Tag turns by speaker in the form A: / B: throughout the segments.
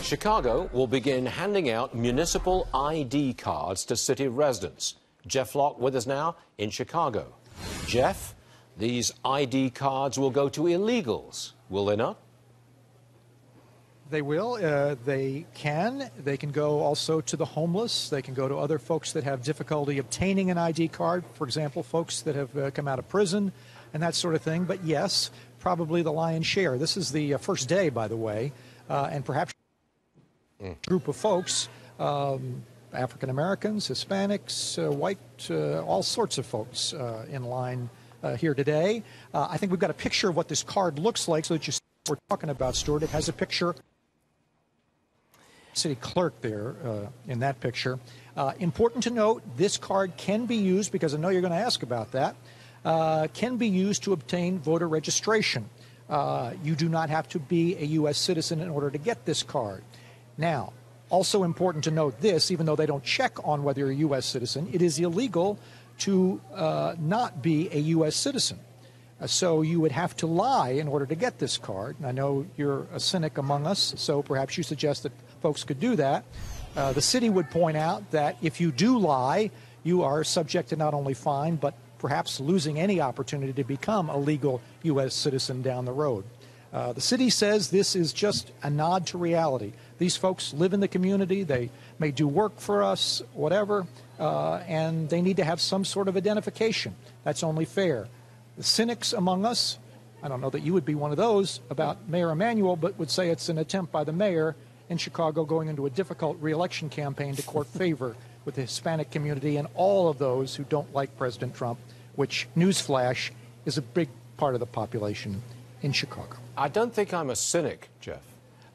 A: Chicago will begin handing out municipal ID cards to city residents. Jeff Locke with us now in Chicago. Jeff, these ID cards will go to illegals, will they not?
B: They will. They can. They can go also to the homeless. They can go to other folks that have difficulty obtaining an ID card. For example, folks that have come out of prison and that sort of thing. But yes, probably the lion's share. This is the first day, by the way, and perhaps a group of folks, African Americans, Hispanics, white, all sorts of folks in line here today. I think we've got a picture of what this card looks like so that you see what we're talking about, Stuart. It has a picture. City clerk there in that picture. Important to note, this card can be used, because I know you're going to ask about that, can be used to obtain voter registration. You do not have to be a U.S. citizen in order to get this card. Now, also important to note this, even though they don't check on whether you're a U.S. citizen, it is illegal to not be a U.S. citizen. So you would have to lie in order to get this card. And I know you're a cynic among us, so perhaps you suggest that folks could do that. The city would point out that if you do lie, you are subject to not only fine, but perhaps losing any opportunity to become a legal U.S. citizen down the road. The city says this is just a nod to reality. These folks live in the community. They may do work for us, whatever, and they need to have some sort of identification. That's only fair. The cynics among us, I don't know that you would be one of those about Mayor Emanuel, but would say it's an attempt by the mayor in Chicago going into a difficult re-election campaign to court favor with the Hispanic community and all of those who don't like President Trump, which, newsflash, is a big part of the population in Chicago.
A: I don't think I'm a cynic, Jeff.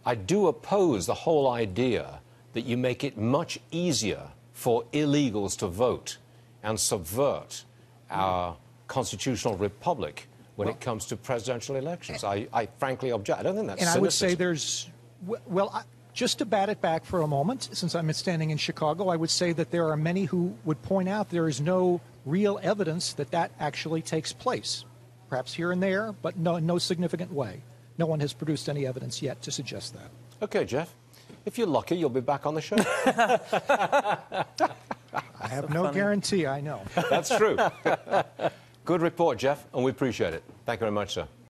A: I do oppose the whole idea that you make it much easier for illegals to vote and subvert our constitutional republic when it comes to presidential elections. I frankly object. I don't think that's cynicism.
B: And I would say there's, well, just to bat it back for a moment, since I'm standing in Chicago, I would say that there are many who would point out there is no real evidence that that actually takes place. Perhaps here and there, but in no significant way. No one has produced any evidence yet to suggest that.
A: Okay, Jeff. If you're lucky, you'll be back on the show.
B: I have no guarantee, I know.
A: That's true. Good report, Jeff, and we appreciate it. Thank you very much, sir.